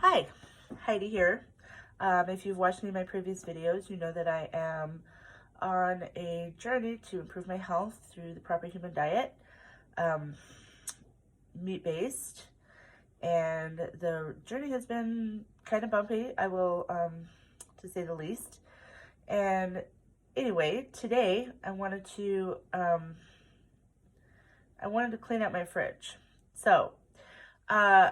Hi, Heidi here. If you've watched any of my previous videos, you know that I am on a journey to improve my health through the proper human diet, um, meat-based, and the journey has been kind of bumpy, to say the least. And anyway, today I wanted to clean out my fridge. So, uh,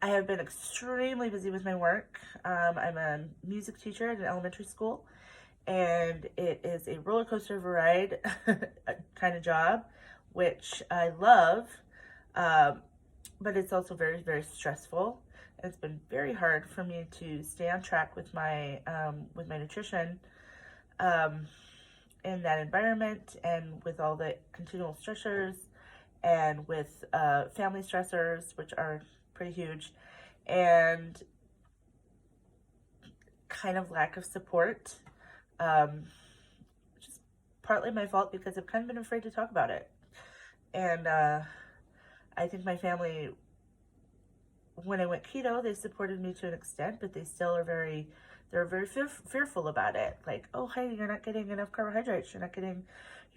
I have been extremely busy with my work. I'm a music teacher at an elementary school, and it is a roller coaster of a ride kind of job, which I love, um, but it's also very, very stressful. And it's been very hard for me to stay on track with my nutrition um, in that environment, and with all the continual stressors, and with family stressors, which are pretty huge, and kind of lack of support, which is partly my fault because I've kind of been afraid to talk about it. And I think my family, when I went keto, they supported me to an extent, but they're very fearful about it. Like, oh, hey, you're not getting enough carbohydrates. You're not getting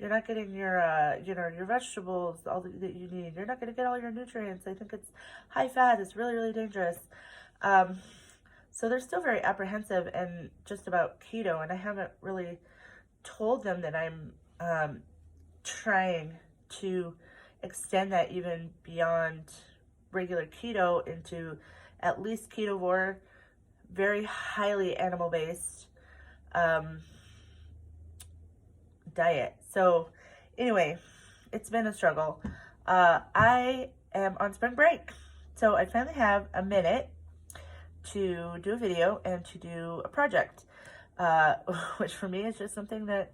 your vegetables, that you need. You're not going to get all your nutrients. I think it's high fat. It's really, really dangerous. Um, so they're still very apprehensive and just about keto, and I haven't really told them that I'm trying to extend that even beyond regular keto into at least Carnivore, very highly animal-based um, diet. So anyway, it's been a struggle. I am on spring break, so I finally have a minute to do a video and to do a project, which for me is just something that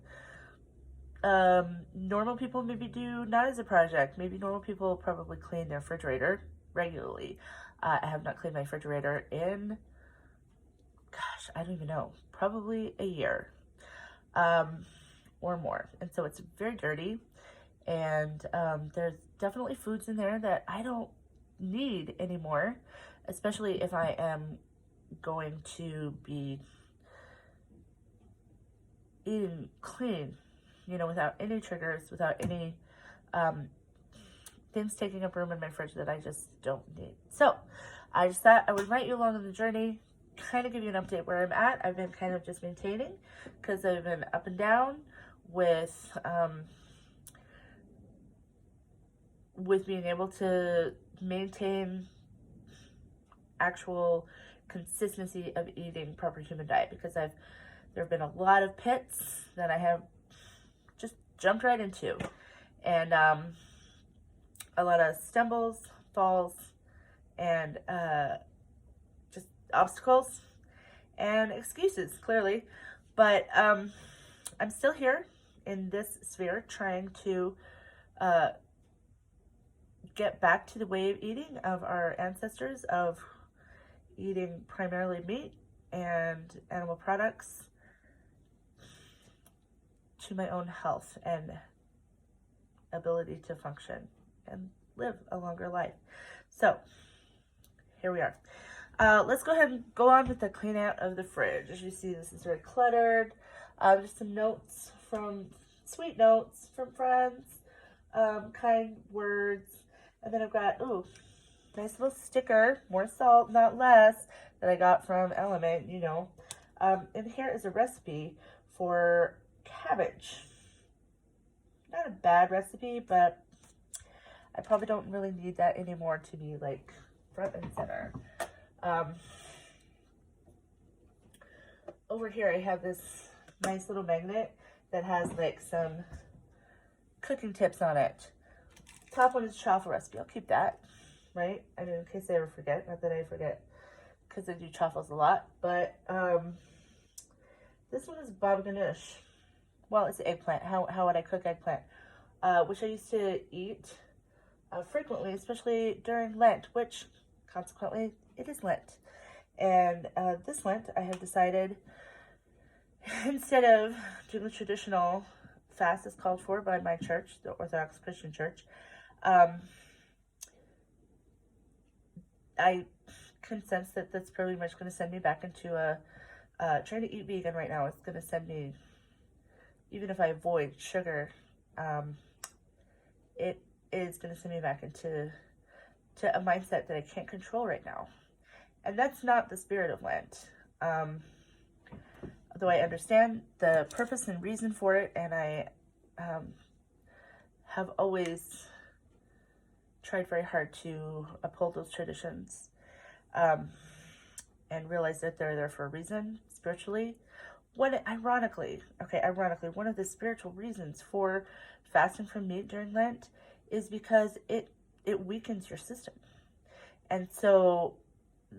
normal people maybe do not as a project. Maybe normal people probably clean their refrigerator regularly. I have not cleaned my refrigerator in, gosh, I don't even know, probably a year or more. And so it's very dirty, and there's definitely foods in there that I don't need anymore, especially if I am going to be eating clean, without any triggers, without any things taking up room in my fridge that I just don't need. So I just thought I would invite you along on the journey, kind of give you an update where I'm at. I've been kind of just maintaining because I've been up and down with being able to maintain actual consistency of eating proper human diet, because there have been a lot of pits that I have just jumped right into, and a lot of stumbles, falls, and just obstacles and excuses, clearly. But I'm still here in this sphere trying to get back to the way of eating of our ancestors, of eating primarily meat and animal products, to my own health and ability to function and live a longer life. So here we are. Let's go ahead and go on with the clean out of the fridge. As you see, this is very cluttered. Just some sweet notes from friends, kind words. And then I've got, nice little sticker, more salt, not less, that I got from Element, and here is a recipe for cabbage. Not a bad recipe, but I probably don't really need that anymore to be like front and center. Over here I have this nice little magnet that has like some cooking tips on it. Top one is truffle recipe. I'll keep that, right? I mean, in case I ever forget. Not that I forget, because I do truffles a lot. But this one is baba ganoush. Well, it's eggplant. How would I cook eggplant? Which I used to eat frequently, especially during Lent, which consequently it is Lent. And this Lent, I have decided, instead of doing the traditional fast as called for by my church, the Orthodox Christian Church, I can sense that that's pretty much going to send me back into trying to eat vegan right now. It's going to send me, even if I avoid sugar, it is going to send me back into a mindset that I can't control right now. And that's not the spirit of Lent. Although I understand the purpose and reason for it, and I have always tried very hard to uphold those traditions, and realize that they're there for a reason spiritually. Ironically, one of the spiritual reasons for fasting from meat during Lent is because it weakens your system. And so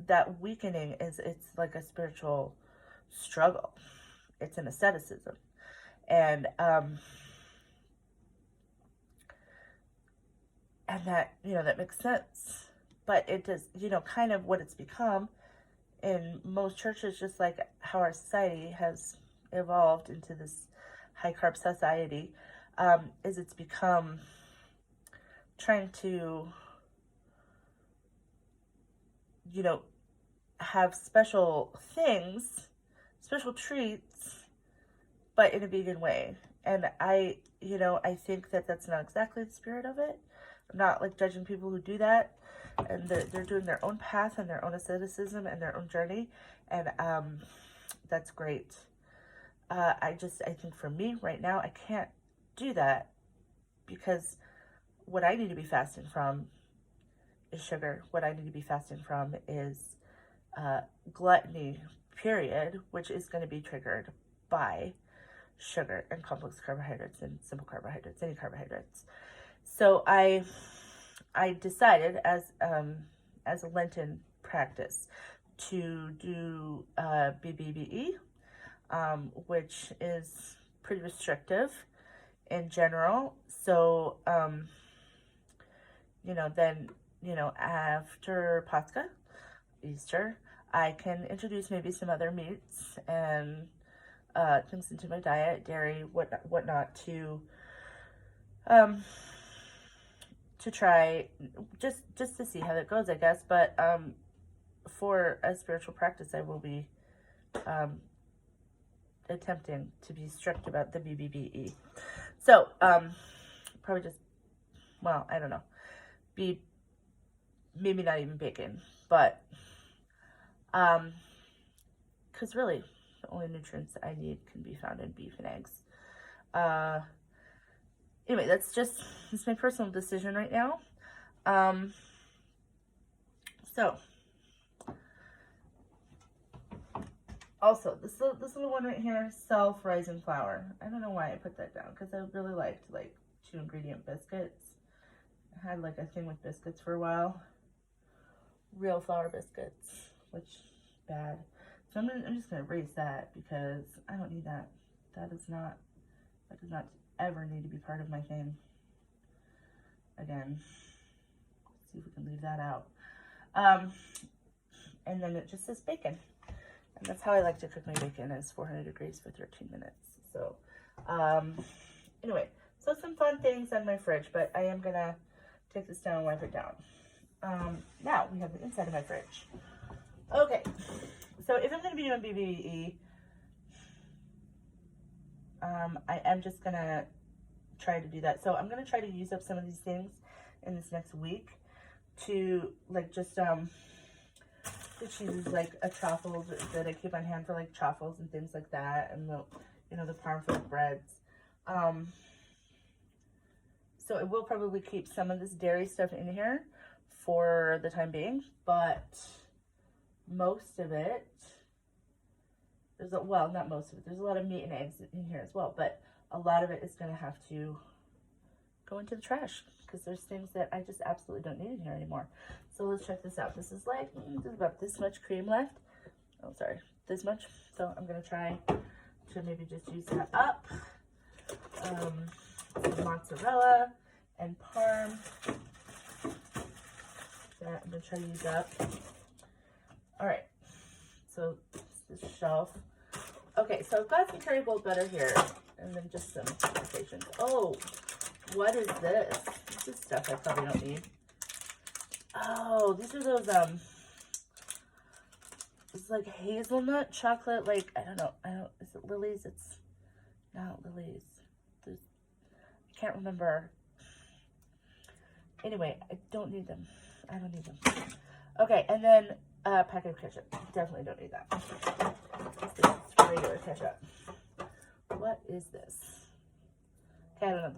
that weakening it's like a spiritual struggle. It's an asceticism. And that, that makes sense. But it does, kind of what it's become in most churches, just like how our society has evolved into this high carb society, is it's become trying to, have special things, special treats, but in a vegan way. And I think that that's not exactly the spirit of it. I'm not like judging people who do that, and they're doing their own path and their own asceticism and their own journey, and that's great. I think for me right now, I can't do that, because what I need to be fasting from is sugar. What I need to be fasting from is gluttony, period, which is going to be triggered by sugar and complex carbohydrates and simple carbohydrates, any carbohydrates. So I decided as a Lenten practice to do BBBE, which is pretty restrictive in general. So then after Pascha, Easter, I can introduce maybe some other meats and things into my diet, dairy, whatnot, to try just to see how that goes, I guess. But for a spiritual practice, I will be attempting to be strict about the BBBE. So probably just, well, I don't know, maybe not even bacon, but because really the only nutrients I need can be found in beef and eggs. Anyway, that's my personal decision right now. So also this little one right here, self-rising flour. I don't know why I put that down, because I really liked like 2-ingredient biscuits. I had like a thing with biscuits for a while, real flour biscuits, which is bad. So I'm just gonna erase that, because I don't need that. That does not ever need to be part of my thing again. Let's see if we can leave that out. And then it just says bacon, and that's how I like to cook my bacon, is 400 degrees for 13 minutes. So anyway, so some fun things on my fridge, but I am gonna take this down and wipe it down. Now we have the inside of my fridge. Okay, so if I'm going to be doing BBE, I am just going to try to do that. So I'm going to try to use up some of these things in this next week to like just choose like a truffle that I keep on hand for like truffles and things like that, and the parm-filled breads. So I will probably keep some of this dairy stuff in here for the time being, but most of it, not most of it, there's a lot of meat and eggs in here as well, but a lot of it is going to have to go into the trash, because there's things that I just absolutely don't need in here anymore. So let's check this out. This is like, there's about this much cream left. Oh, sorry, this much. So I'm going to try to maybe just use that up. Some mozzarella and parm that I'm going to try to use up. All right, so this shelf. Okay, so I've got some Kerrygold butter here, and then just some applications. Oh, what is this? This is stuff I probably don't need. Oh, these are those is like hazelnut chocolate, like, I don't know, is it Lily's? It's not Lily's. I can't remember. Anyway, I don't need them. I don't need them. Okay, and then a packet of ketchup. Definitely don't need that. This is regular ketchup. What is this? Okay, I don't know.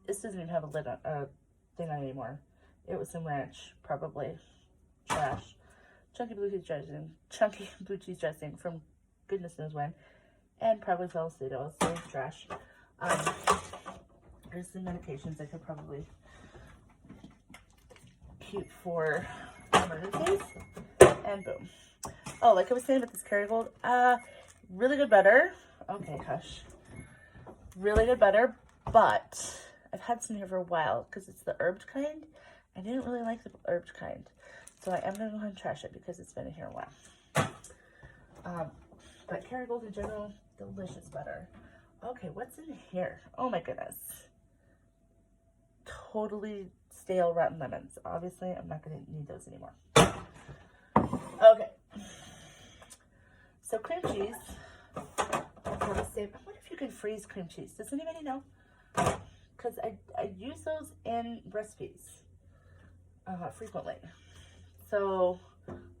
This doesn't even have a lid on, thing on anymore. It was some ranch, probably. Trash. Chunky blue cheese dressing from goodness knows when. And probably Felicito's, so trash. There's some medications I could probably keep for emergencies. And boom. Oh, like I was saying about this Kerrygold, really good butter. Okay, hush. Really good butter, but I've had some here for a while because it's the herbed kind. I didn't really like the herbed kind. So I am going to go ahead and trash it because it's been in here a while. But Kerrygold in general, delicious butter. Okay, what's in here? Oh my goodness. Totally stale rotten lemons. Obviously, I'm not going to need those anymore. Okay. So cream cheese. I wonder if you can freeze cream cheese. Does anybody know? Because I use those in recipes frequently. So,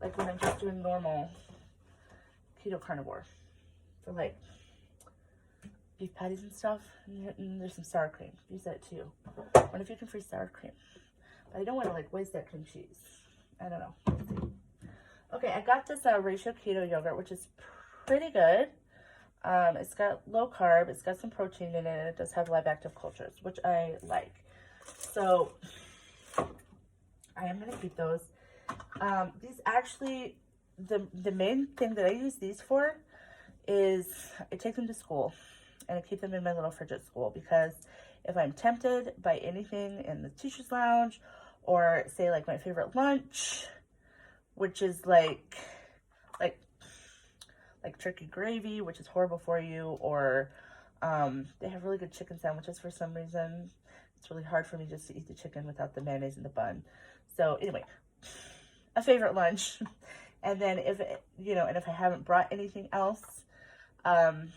like when I'm just doing normal keto carnivore for like beef patties and stuff, and there's some sour cream. Use that too. I wonder if you can freeze sour cream. But I don't want to like waste that cream cheese. I don't know. Okay, I got this ratio keto yogurt, which is pretty good. It's got low carb, it's got some protein in it, and it does have live active cultures, which I like. So I am going to keep those. These actually, the main thing that I use these for is I take them to school and I keep them in my little fridge at school, because if I'm tempted by anything in the teacher's lounge, or say like my favorite lunch, which is like turkey gravy, which is horrible for you, or they have really good chicken sandwiches for some reason. It's really hard for me just to eat the chicken without the mayonnaise in the bun. So anyway, a favorite lunch. And then if I haven't brought anything else, then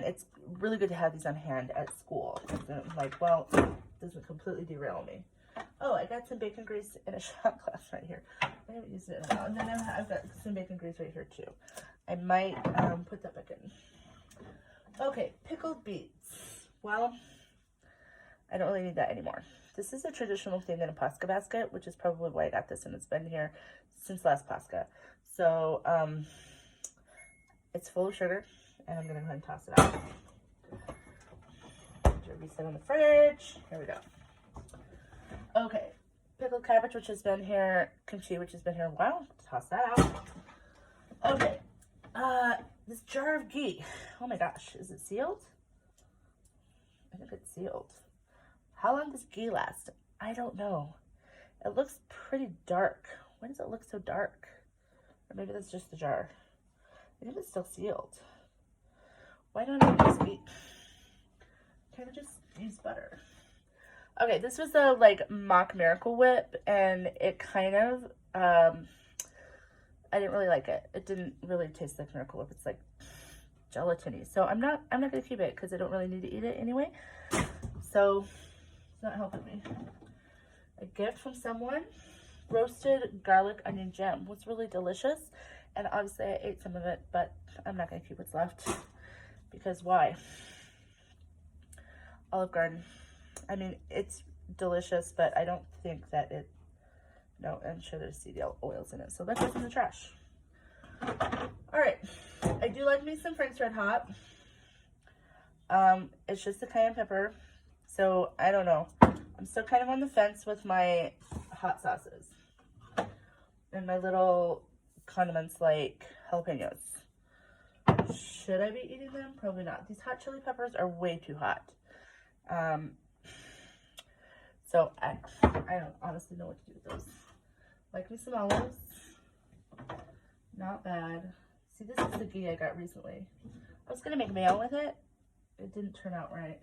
it's really good to have these on hand at school. And I'm like, well, it doesn't completely derail me. Oh, I got some bacon grease in a shot glass right here. I haven't used it in a while. And then I've got some bacon grease right here too. I might put that back in. Okay, pickled beets. Well, I don't really need that anymore. This is a traditional thing in a Pascha basket, which is probably why I got this, and it's been here since last Pascha. So, it's full of sugar, and I'm going to go ahead and toss it out. Reset on the fridge. Here we go. Okay, pickled cabbage, which has been here, kimchi, which has been here a while. Toss that out. Okay, this jar of ghee. Oh my gosh, is it sealed? I think it's sealed. How long does ghee last? I don't know. It looks pretty dark. Why does it look so dark? Or maybe that's just the jar. I think it's still sealed. Why don't I just kind of just use butter? Okay, this was a like mock Miracle Whip, and it kind of I didn't really like it. It didn't really taste like Miracle Whip. It's like gelatiny. So I'm not gonna keep it because I don't really need to eat it anyway. So it's not helping me. A gift from someone. Roasted garlic onion jam was really delicious, and obviously I ate some of it, but I'm not gonna keep what's left because why? Olive Garden. I mean, it's delicious, but I don't think that it, no, I'm sure there's seed oils in it, so that goes in the trash. All right, I do like me some Frank's Red Hot. It's just the cayenne pepper, so I don't know. I'm still kind of on the fence with my hot sauces and my little condiments like jalapenos. Should I be eating them? Probably not. These hot chili peppers are way too hot. So I don't honestly know what to do with those. Like me some olives. Not bad. See, this is the ghee I got recently. I was gonna make mayo with it. It didn't turn out right.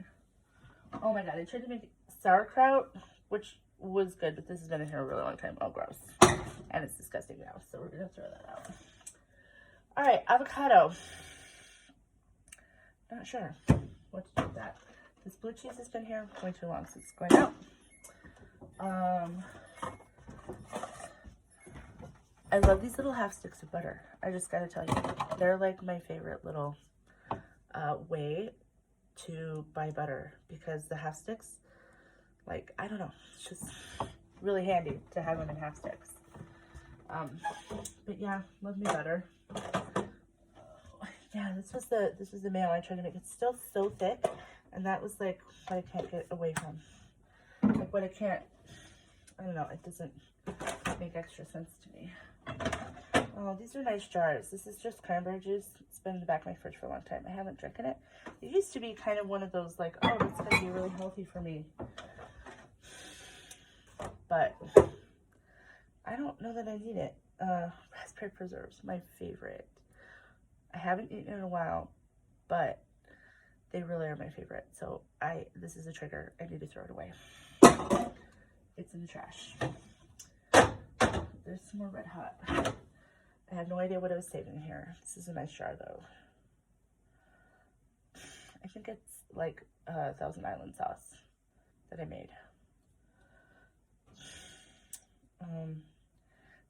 Oh my god, I tried to make sauerkraut, which was good, but this has been in here a really long time. Oh, gross. and it's disgusting now, so we're gonna throw that out. All right, avocado. Not sure what to do with that. This blue cheese has been here way too long, so it's going out. I love these little half sticks of butter. I just gotta tell you, they're like my favorite little way to buy butter, because the half sticks, like, I don't know, it's just really handy to have them in half sticks. But yeah, love me butter. Yeah, this was the mayo I tried to make. It's still so thick, and that was like what I can't get away from. Like what I can't, I don't know, it doesn't make extra sense to me. Oh, these are nice jars. This is just cranberry juice. It's been in the back of my fridge for a long time. I haven't drinking it. It used to be kind of one of those like, oh, that's going to be really healthy for me. But I don't know that I need it. Raspberry preserves, my favorite. I haven't eaten in a while, but they really are my favorite. So this is a trigger. I need to throw it away. It's in the trash. There's some more Red Hot. I have no idea what I was saving here. This is a nice jar though. I think it's like Thousand Island sauce that I made.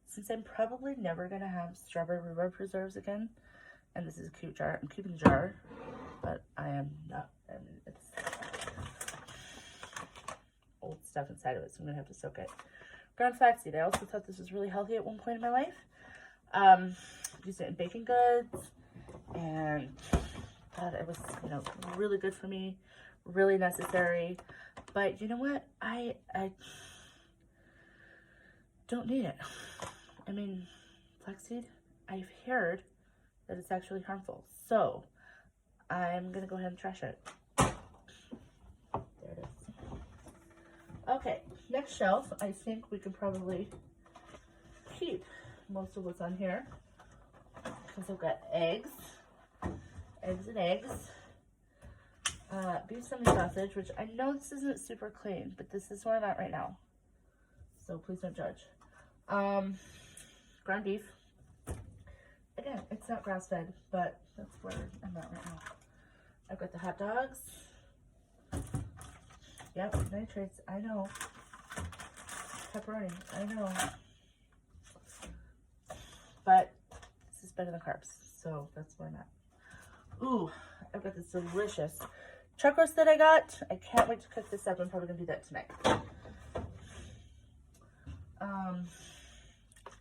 Since I'm probably never gonna have strawberry rhubarb preserves again, and this is a cute jar, I'm keeping the jar, but I am not. I mean, it's old stuff inside of it, so I'm gonna have to soak it. Ground flaxseed. I also thought this was really healthy at one point in my life. Used it in baking goods, and thought it was, you know, really good for me, really necessary. But you know what? I don't need it. I mean, flaxseed, I've heard that it's actually harmful. So I'm gonna go ahead and trash it. There it is. Okay, next shelf, I think we can probably keep most of what's on here, because I've got eggs and eggs, beef semi-sausage, which I know this isn't super clean, but this is where I'm at right now, so please don't judge. Ground beef. Again, it's not grass-fed, but that's where I'm at right now. I've got the hot dogs. Yep, nitrates, I know. Pepperoni, I know. But this is better than carbs, so that's where I'm at. Ooh, I've got this delicious chuck roast that I got. I can't wait to cook this up. I'm probably gonna do that tonight.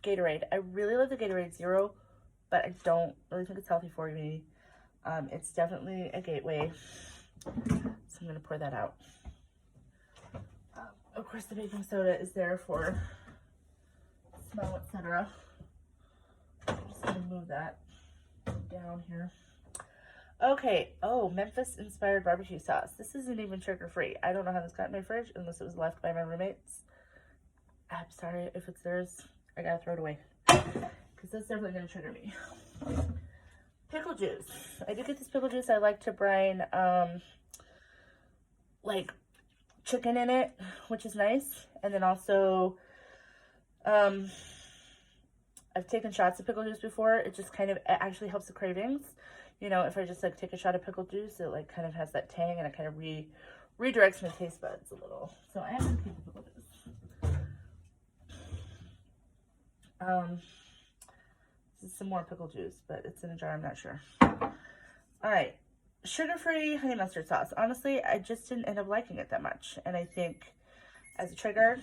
Gatorade. I really love the Gatorade Zero, but I don't really think it's healthy for me. It's definitely a gateway, so I'm gonna pour that out. Of course, the baking soda is there for smell, etc. I'm just gonna move that down here. Okay, oh, Memphis inspired barbecue sauce. This isn't even sugar free. I don't know how this got in my fridge unless it was left by my roommates. I'm sorry if it's theirs. I gotta throw it away, because that's definitely gonna trigger me. Pickle juice. I did get this pickle juice. I like to brine like chicken in it, which is nice. And then also I've taken shots of pickle juice before. It just kind of, it actually helps the cravings. You know, if I just like take a shot of pickle juice, it like kind of has that tang, and it kind of redirects my taste buds a little. So I am gonna keep the pickle juice. This is some more pickle juice, but it's in a jar, I'm not sure. All right, sugar-free honey mustard sauce. Honestly, I just didn't end up liking it that much, and I think as a trigger,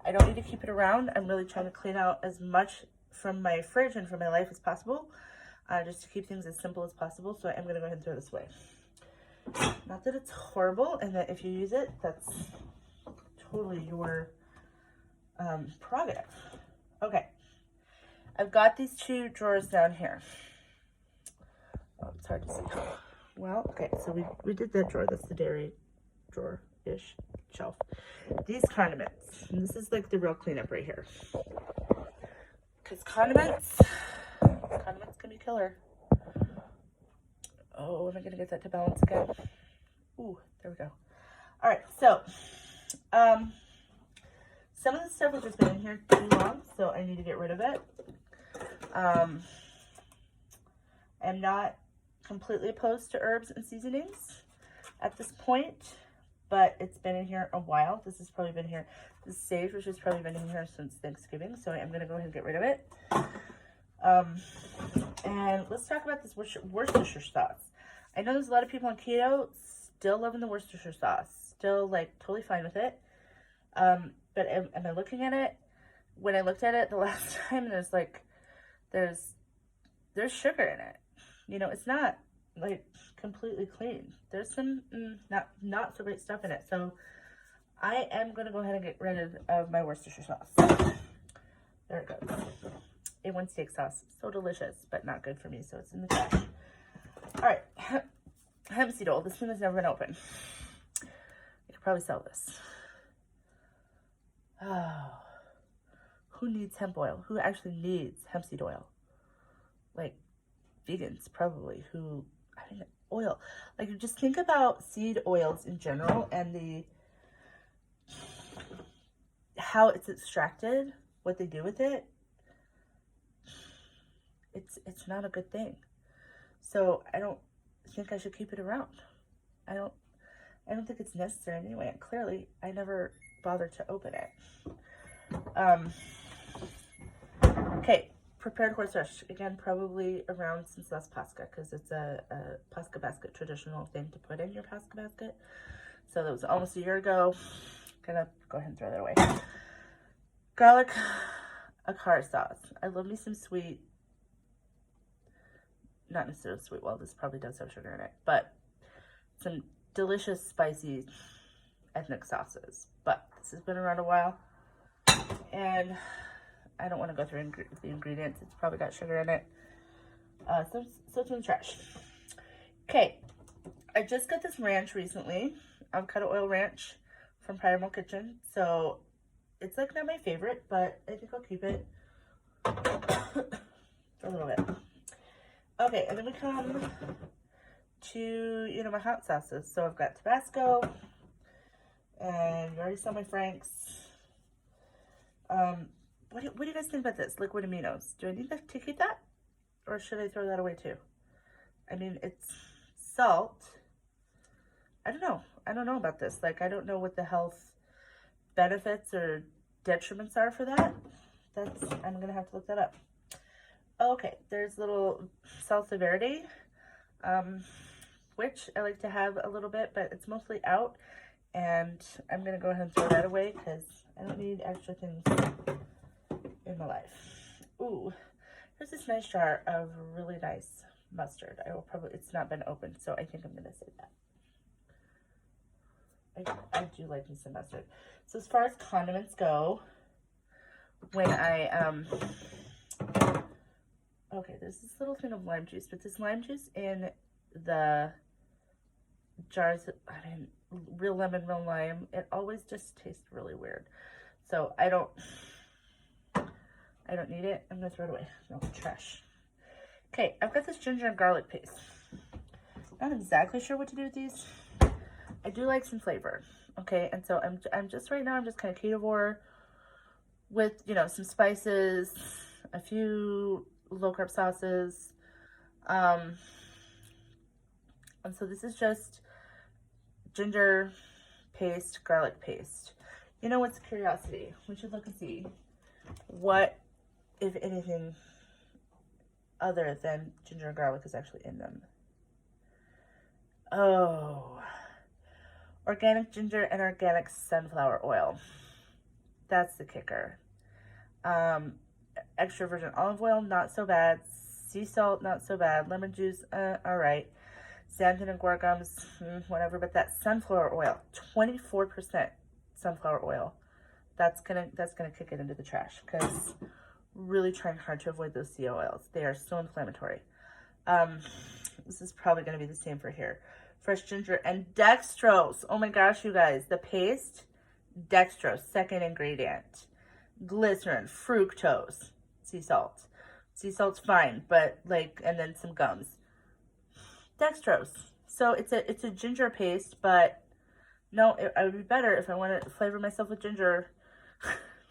I don't need to keep it around. I'm really trying to clean out as much from my fridge and from my life as possible, just to keep things as simple as possible. So I am gonna go ahead and throw this away. Not that it's horrible, and that if you use it, that's totally your prerogative. Okay, I've got these two drawers down here. Oh, it's hard to see. Well, okay, so we did that drawer. That's the dairy drawer-ish shelf. These condiments, and this is like the real cleanup right here. Because condiments can be killer. Oh, am I gonna get that to balance again? Ooh, there we go. All right, so Some of the stuff has just been in here too long, so I need to get rid of it. I'm not completely opposed to herbs and seasonings at this point, but it's been in here a while. This has probably been here, this sage, which has probably been in here since Thanksgiving, so I'm going to go ahead and get rid of it. And let's talk about this Worcestershire sauce. I know there's a lot of people on keto still loving the Worcestershire sauce, still like totally fine with it. But am I looking at it? When I looked at it the last time, there's sugar in it. You know, it's not like completely clean. There's some not so great stuff in it. So I am going to go ahead and get rid of my Worcestershire sauce. There it goes. A1 steak sauce. So delicious, but not good for me. So it's in the trash. All right. Hemp seed oil. This one has never been opened. I could probably sell this. Oh. Who needs hemp oil? Who actually needs hemp seed oil? Like vegans probably, who, I mean, oil. Like, just think about seed oils in general and how it's extracted, what they do with it. It's not a good thing. So I don't think I should keep it around. I don't think it's necessary anyway. And clearly, I never bothered to open it. Okay, prepared horseradish. Again, probably around since last Pascha, because it's a Pascha basket traditional thing to put in your Pascha basket. So that was almost a year ago. Gonna go ahead and throw that away. Garlic Akar sauce. I love me some sweet, not necessarily sweet, well, this probably does have sugar in it, but some delicious spicy ethnic sauces. But this has been around a while, and I don't want to go through the ingredients. It's probably got sugar in it. So it's in the trash. Okay, I just got this ranch recently, avocado oil ranch from Primal Kitchen. So it's like not my favorite, but I think I'll keep it for a little bit. Okay, and then we come to, you know, my hot sauces. So I've got Tabasco, and you already saw my Frank's. What do you guys think about this? Liquid aminos. Do I need to keep that? Or should I throw that away too? I mean, it's salt. I don't know. I don't know about this. Like, I don't know what the health benefits or detriments are for that. I'm going to have to look that up. Okay, there's little salsa verde, which I like to have a little bit, but it's mostly out. And I'm going to go ahead and throw that away because I don't need extra things in my life. Ooh, there's this nice jar of really nice mustard. It's not been opened, so I think I'm going to save that. I do like me some mustard. So as far as condiments go, when okay, there's this little thing of lime juice, but this lime juice in the jars, I mean, real lemon, real lime, it always just tastes really weird. So I don't need it. I'm gonna throw it away. No, trash. Okay, I've got this ginger and garlic paste. Not exactly sure what to do with these. I do like some flavor. Okay, and so I'm just right now I'm just kind of carnivore with, you know, some spices, a few low carb sauces, and so this is just ginger paste, garlic paste. You know what's a curiosity? We should look and see what, if anything, other than ginger and garlic is actually in them. Oh, organic ginger and organic sunflower oil. That's the kicker. Extra virgin olive oil, not so bad. Sea salt, not so bad. Lemon juice, all right. Xanthan and guar gums, whatever. But that sunflower oil, 24% sunflower oil. That's gonna kick it into the trash because really trying hard to avoid those sea oils. They are so inflammatory. This is probably gonna be the same for here. Fresh ginger and dextrose. Oh my gosh, you guys, the paste, dextrose, second ingredient. Glycerin, fructose, sea salt. Sea salt's fine, but like, and then some gums. Dextrose. So it's a ginger paste, but no, it would be better if I want to flavor myself with ginger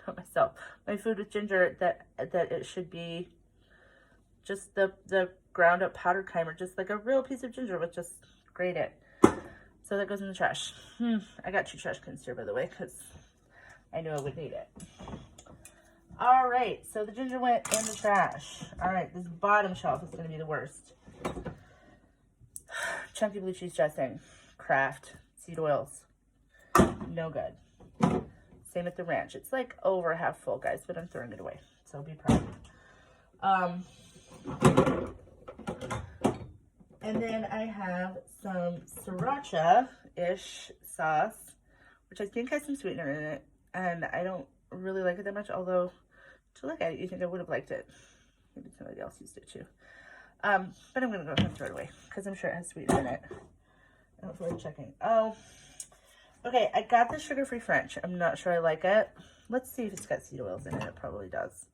put myself. My food with ginger, that it should be just the ground up powdered kind, or just like a real piece of ginger with just grate it. So that goes in the trash. I got 2 trash cans here, by the way, because I knew I would need it. All right, so the ginger went in the trash. All right, this bottom shelf is going to be the worst. Chunky blue cheese dressing, Kraft, seed oils, no good. Same with the ranch. It's like over half full, guys, but I'm throwing it away, so be proud. And then I have some sriracha-ish sauce, which I think has some sweetener in it, and I don't really like it that much, although to look at it, you think I would have liked it. Maybe somebody else used it too. But I'm going to go ahead and throw it away, because I'm sure it has sweetener in it. I don't feel like checking. Oh, okay, I got the sugar-free French. I'm not sure I like it. Let's see if it's got seed oils in it. It probably does.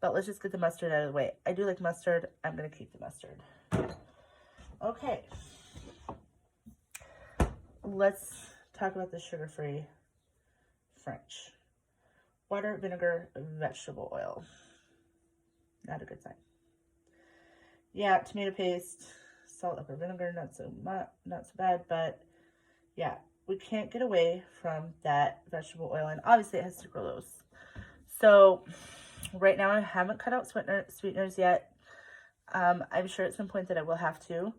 But let's just get the mustard out of the way. I do like mustard. I'm going to keep the mustard. Okay. Let's talk about the sugar-free French. Water, vinegar, vegetable oil. Not a good sign. Yeah, tomato paste, salt, pepper, vinegar, not so bad, but yeah, we can't get away from that vegetable oil, and obviously it has sucralose. So right now I haven't cut out sweeteners yet. I'm sure at some point that I will have to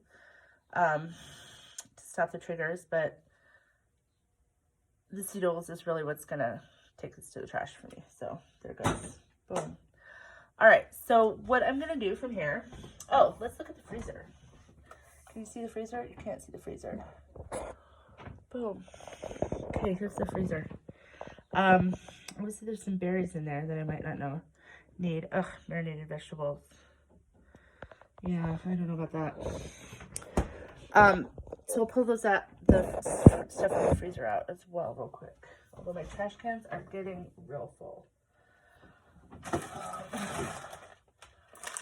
stop the triggers, but the seed oils is really what's gonna take this to the trash for me. So there it goes. Boom. All right, so what I'm gonna do from here, oh, let's look at the freezer. Can you see the freezer? You can't see the freezer. Boom. Okay, here's the freezer. Obviously there's some berries in there that I might not need. Ugh, marinated vegetables. Yeah, I don't know about that. So I'll pull those out, the stuff in the freezer out as well real quick. Although my trash cans are getting real full.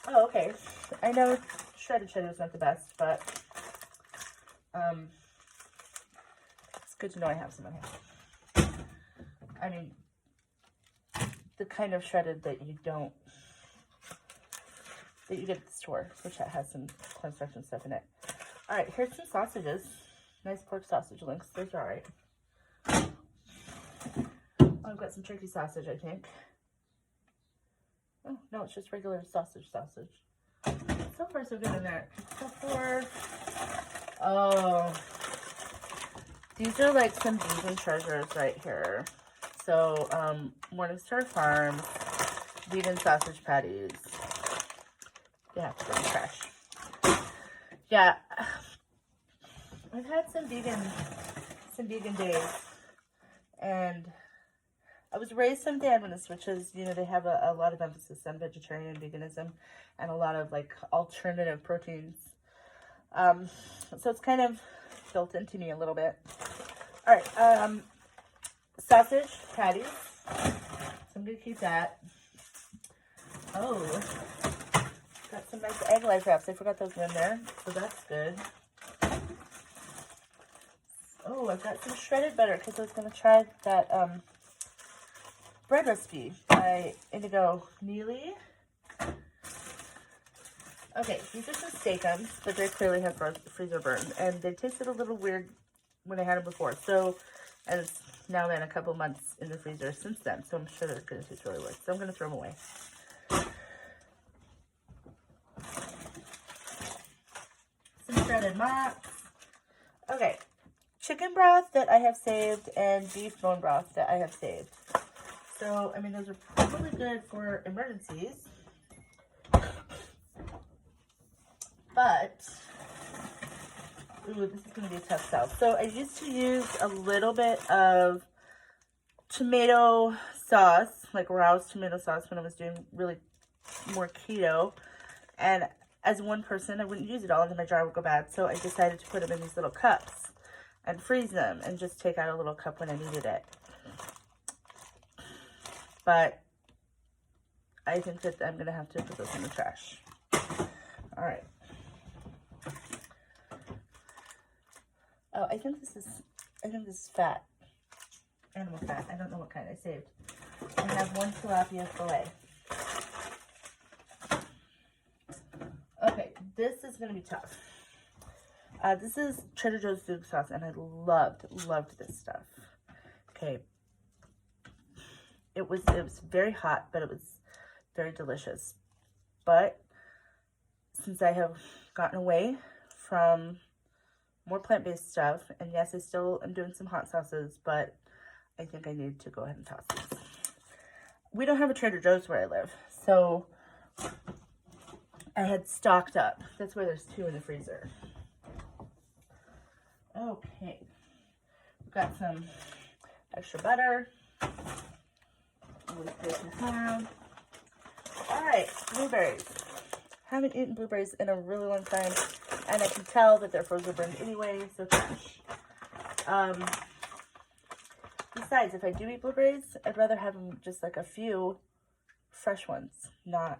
Oh, okay. I know shredded cheddar is not the best, but it's good to know I have some on hand. I mean, the kind of shredded that you get at the store, which has some cornstarch and stuff in it. All right, here's some sausages. Nice pork sausage links. Those are all right. Oh, I've got some turkey sausage, I think. Oh, no, it's just regular sausage. So far, so good in there. Except for, oh, these are like some vegan treasures right here. So, Morningstar Farms vegan sausage patties. They have to go in the trash. Yeah, I've had some vegan days, and I was raised Seventh-day Adventist, which is, you know, they have a lot of emphasis on vegetarian veganism and a lot of like alternative proteins. So it's kind of built into me a little bit. All right, sausage patties. So I'm gonna keep that. Oh, got some nice egg life wraps. I forgot those were in there, so that's good. Oh, I've got some shredded butter because I was gonna try that bread recipe by Indigo Neely. Okay, these are some steakums, but they clearly have freezer burn, and they tasted a little weird when I had them before. So, and it's now been a couple months in the freezer since then, so I'm sure they're going to taste really weird. So I'm going to throw them away. Some shredded mozz. Okay, chicken broth that I have saved and beef bone broth that I have saved. So, I mean, those are probably good for emergencies. But, ooh, this is going to be a tough sell. So, I used to use a little bit of tomato sauce, like Rouse tomato sauce, when I was doing really more keto. And as one person, I wouldn't use it all, and then my jar would go bad. So, I decided to put them in these little cups and freeze them and just take out a little cup when I needed it. But I think that I'm going to have to put those in the trash. All right. Oh, I think this is fat. animal fat. I don't know what kind I saved. I have 1 tilapia fillet. Okay, this is going to be tough. This is Trader Joe's Zoog sauce, and I loved this stuff. Okay. It was very hot, but it was very delicious. But since I have gotten away from more plant-based stuff, and yes, I still am doing some hot sauces, but I think I need to go ahead and toss this. We don't have a Trader Joe's where I live, so I had stocked up. That's why there's 2 in the freezer. Okay, we've got some extra butter. All right, blueberries. Haven't eaten blueberries in a really long time, and I can tell that they're frozen burned anyway, so trash. Besides, if I do eat blueberries, I'd rather have them just like a few fresh ones, not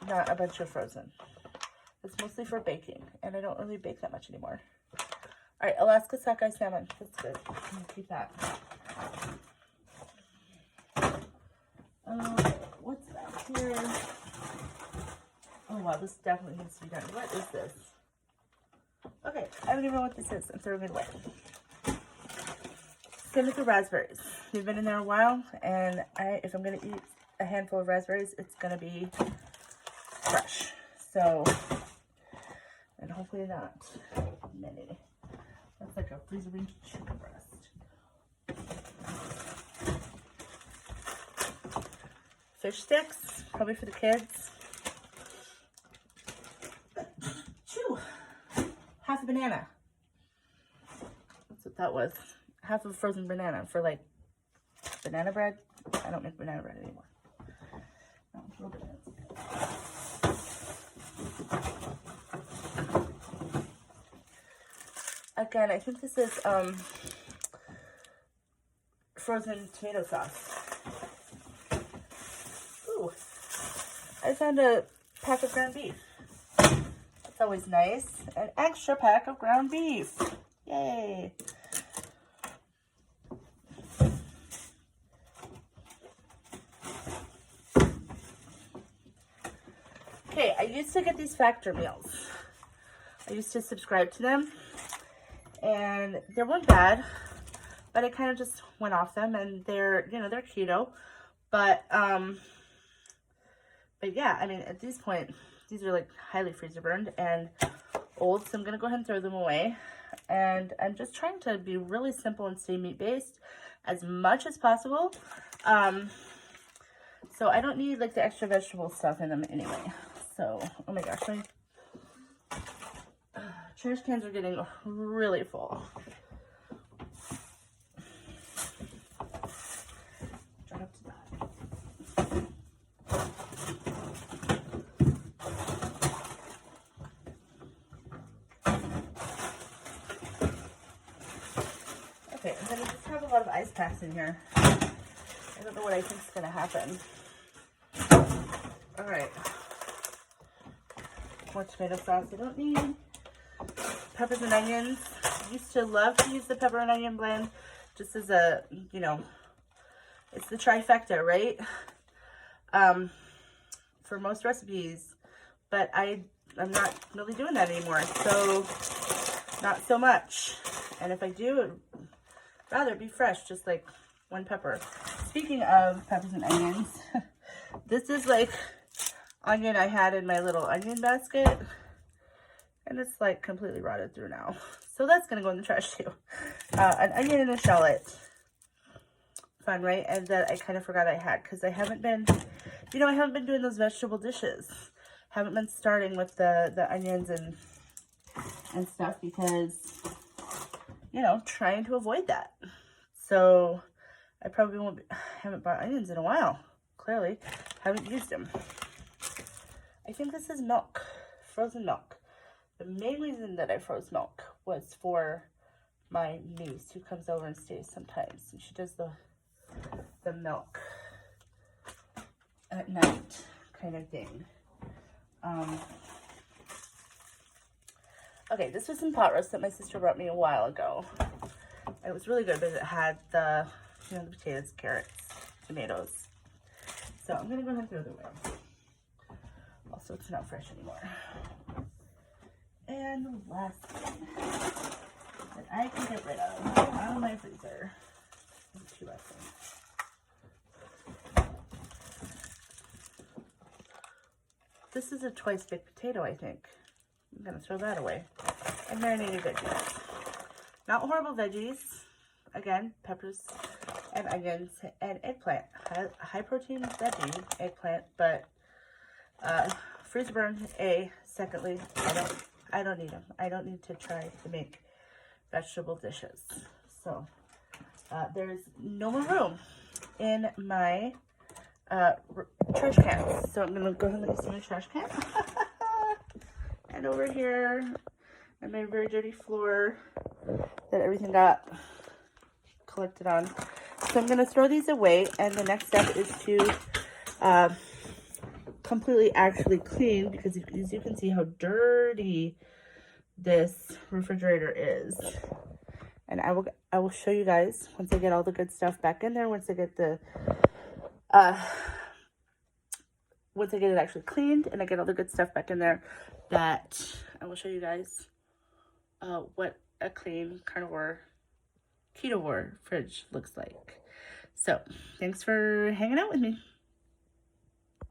a bunch of frozen. It's mostly for baking, and I don't really bake that much anymore. All right, Alaska sockeye salmon. That's good. I'm gonna keep that. Okay, what's back here? Oh wow, this definitely needs to be done. What is this? Okay, I don't even know what this is. I'm throwing it away. Same with the raspberries. They've been in there a while, and if I'm gonna eat a handful of raspberries, it's gonna be fresh. So, and hopefully not many. That's like a freezer-range chicken breast. Fish sticks, probably for the kids. Chew. Half a banana. That's what that was. Half of a frozen banana for like banana bread. I don't make banana bread anymore. No, it's real bananas. Again, I think this is frozen tomato sauce. Ooh, I found a pack of ground beef. That's always nice. An extra pack of ground beef. Yay. Okay, I used to get these Factor meals. I used to subscribe to them, and they weren't bad, but I kind of just went off them, and they're, you know, they're keto, but yeah, I mean, at this point, these are like highly freezer burned and old, so I'm gonna go ahead and throw them away. And I'm just trying to be really simple and stay meat-based as much as possible. So I don't need like the extra vegetable stuff in them anyway. So, oh my gosh, my trash cans are getting really full. Drop to that. Okay, and then I just have a lot of ice packs in here. I don't know what I think is going to happen. All right. More tomato sauce. I don't need peppers and onions. I used to love to use the pepper and onion blend just as a, you know, it's the trifecta, right? For most recipes, but I'm not really doing that anymore, so not so much. And if I do, I'd rather be fresh, just like 1 pepper. Speaking of peppers and onions, this is like onion I had in my little onion basket, and it's like completely rotted through now, so that's gonna go in the trash too. An onion and a shallot, fun, right? And that I kind of forgot I had, because I haven't been, you know, I haven't been doing those vegetable dishes. Haven't been starting with the onions and stuff, because, you know, trying to avoid that. So I probably won't be, haven't bought onions in a while. Clearly haven't used them. I think this is milk, frozen milk. The main reason that I froze milk was for my niece, who comes over and stays sometimes, and she does the milk at night kind of thing. Okay, this was some pot roast that my sister brought me a while ago. It was really good, but it had the, you know, the potatoes, carrots, tomatoes. So I'm gonna go ahead and throw it away. Also, it's not fresh anymore. And the last thing that I can get rid of out of my freezer. Two last things. This is a twice baked potato, I think. I'm gonna throw that away. And marinated veggies. Not horrible veggies. Again, peppers and onions and eggplant. High protein veggie, eggplant, but freezer burn. Secondly, I don't need them. I don't need to try to make vegetable dishes. So there's no more room in my trash cans. So I'm gonna go ahead and use my trash can. And over here on my very dirty floor that everything got collected on. So I'm gonna throw these away, and the next step is to completely actually clean, because as you can see how dirty this refrigerator is. And I will show you guys once I get all the good stuff back in there, once I get the once I get it actually cleaned and I get all the good stuff back in there, that I will show you guys what a clean carnivore ketovore fridge looks like. So thanks for hanging out with me.